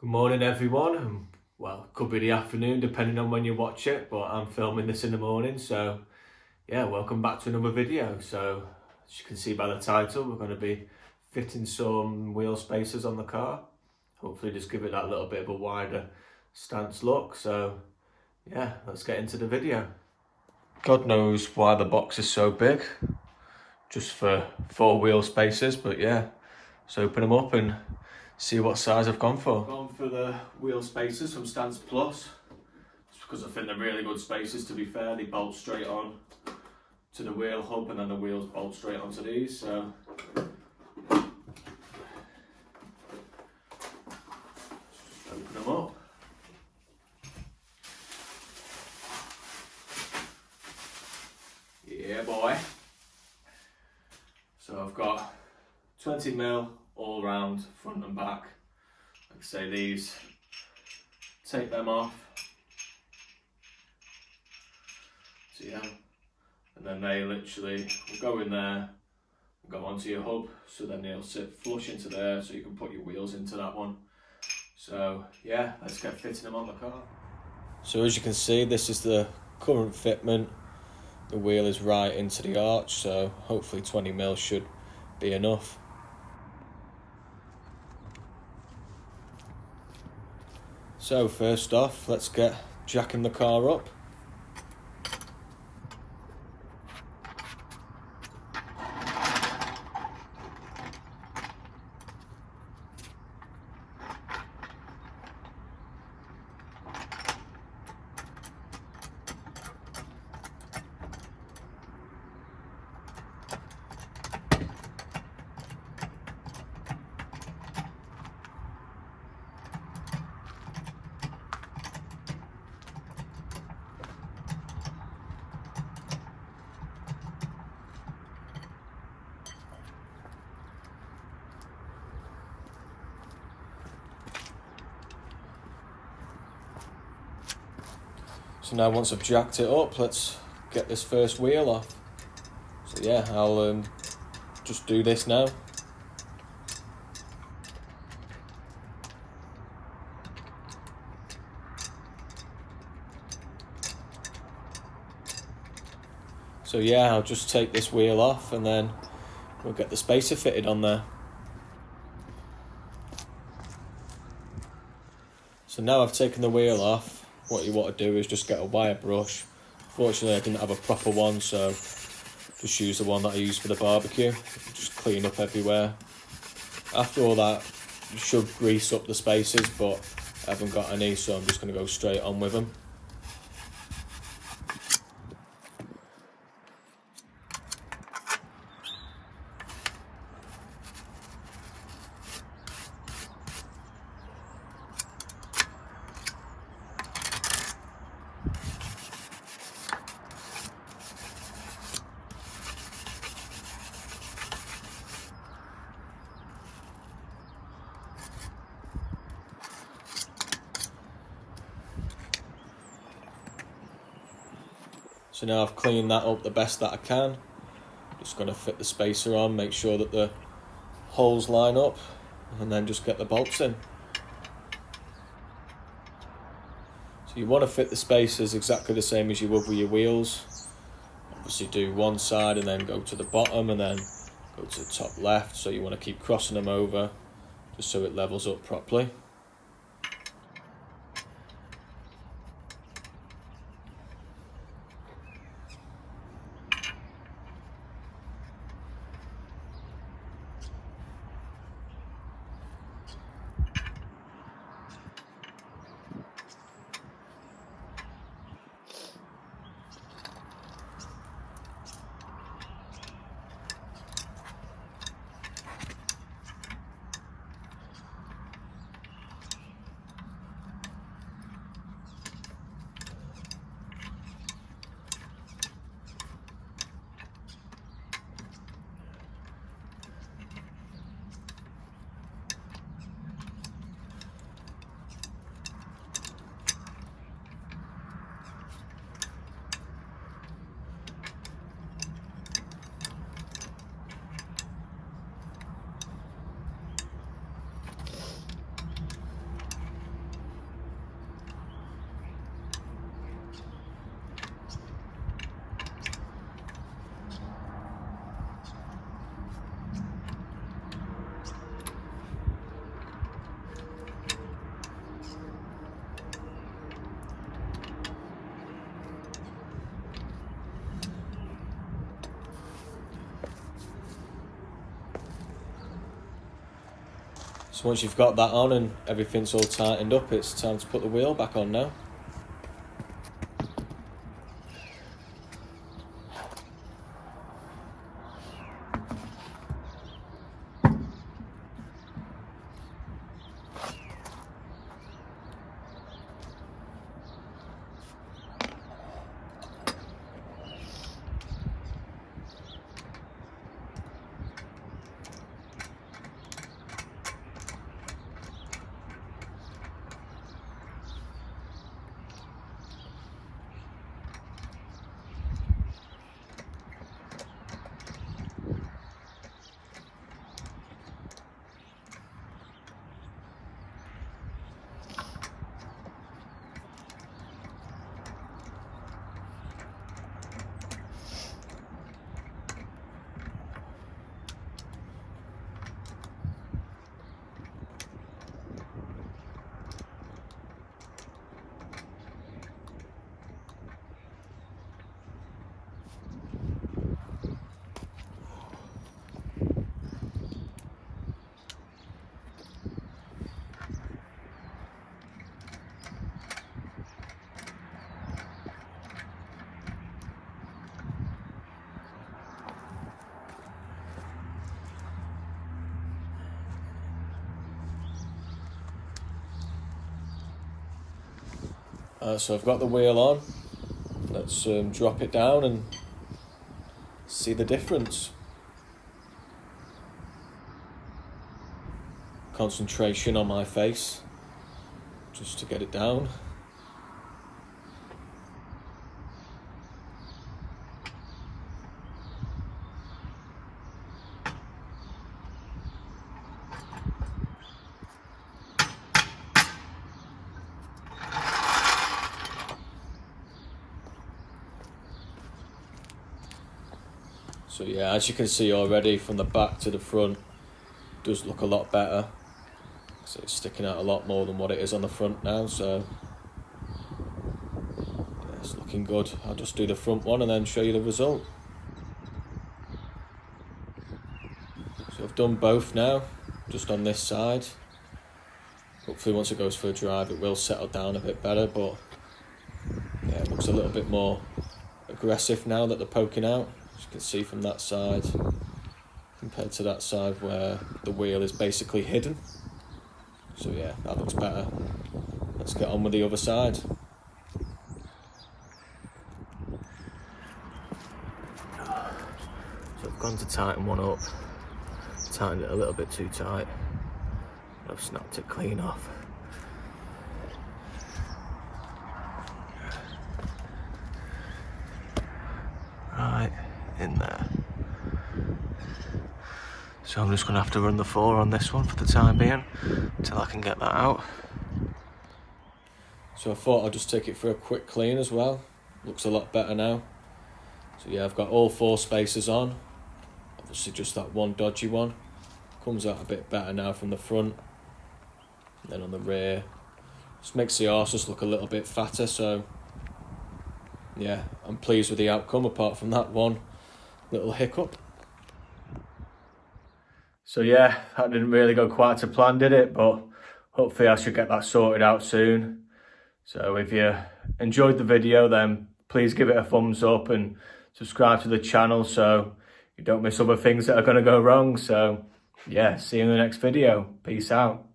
Good morning everyone, well, could be the afternoon depending on when you watch it, but I'm filming this in the morning, so yeah, welcome back to another video. So as you can see by the title, we're going to be fitting some wheel spacers on the car, hopefully just give it that little bit of a wider stance look. So yeah, let's get into the video. God knows why the box is so big, just for 4 wheel spacers, but yeah, let's open them up and see what size I've gone for. I've gone for the wheel spacers from Stance Plus, just because I think they're really good spacers. To be fair, they bolt straight on to the wheel hub and then the wheels bolt straight onto these, so just open them up. Yeah boy. So I've got 20mm all round, front and back. Like I say, these, take them off. So yeah, and then they literally will go in there and go onto your hub, so then they'll sit flush into there, so you can put your wheels into that one. So yeah, let's get fitting them on the car. So as you can see, this is the current fitment. The wheel is right into the arch, so hopefully 20mm should be enough. So first off, let's get jacking the car up. So now once I've jacked it up, let's get this first wheel off. So yeah, I'll just do this now. So yeah, I'll just take this wheel off and then we'll get the spacer fitted on there. So now I've taken the wheel off, what you want to do is just get a wire brush. Fortunately I didn't have a proper one, so just use the one that I use for the barbecue. Just clean up everywhere. After all that, you should grease up the spacers, but I haven't got any, so I'm just going to go straight on with them. So now I've cleaned that up the best that I can. Just going to fit the spacer on, make sure that the holes line up, and then just get the bolts in. So you want to fit the spacers exactly the same as you would with your wheels. Obviously do one side and then go to the bottom and then go to the top left, so you want to keep crossing them over just so it levels up properly. So once you've got that on and everything's all tightened up, it's time to put the wheel back on now. So I've got the wheel on. Let's drop it down and see the difference. Concentration on my face, just to get it down. So yeah, as you can see already, from the back to the front, it does look a lot better. So it's sticking out a lot more than what it is on the front now, so yeah, it's looking good. I'll just do the front one and then show you the result. So I've done both now, just on this side. Hopefully once it goes for a drive it will settle down a bit better, but yeah, it looks a little bit more aggressive now that they're poking out. As you can see from that side, compared to that side where the wheel is basically hidden. So yeah, that looks better. Let's get on with the other side. So I've gone to tighten one up, tightened it a little bit too tight. I've snapped it clean off. Right, in there. So I'm just going to have to run the 4 on this one for the time being, until I can get that out. So I thought I'd just take it for a quick clean as well. Looks a lot better now. So yeah, I've got all 4 spacers on. Obviously just that one dodgy one. Comes out a bit better now from the front. And then on the rear, just makes the arses look a little bit fatter, so yeah, I'm pleased with the outcome apart from that one little hiccup. So yeah, that didn't really go quite to plan, did it? But hopefully I should get that sorted out soon. So if you enjoyed the video, then please give it a thumbs up and subscribe to the channel so you don't miss other things that are going to go wrong. So yeah, see you in the next video. Peace out.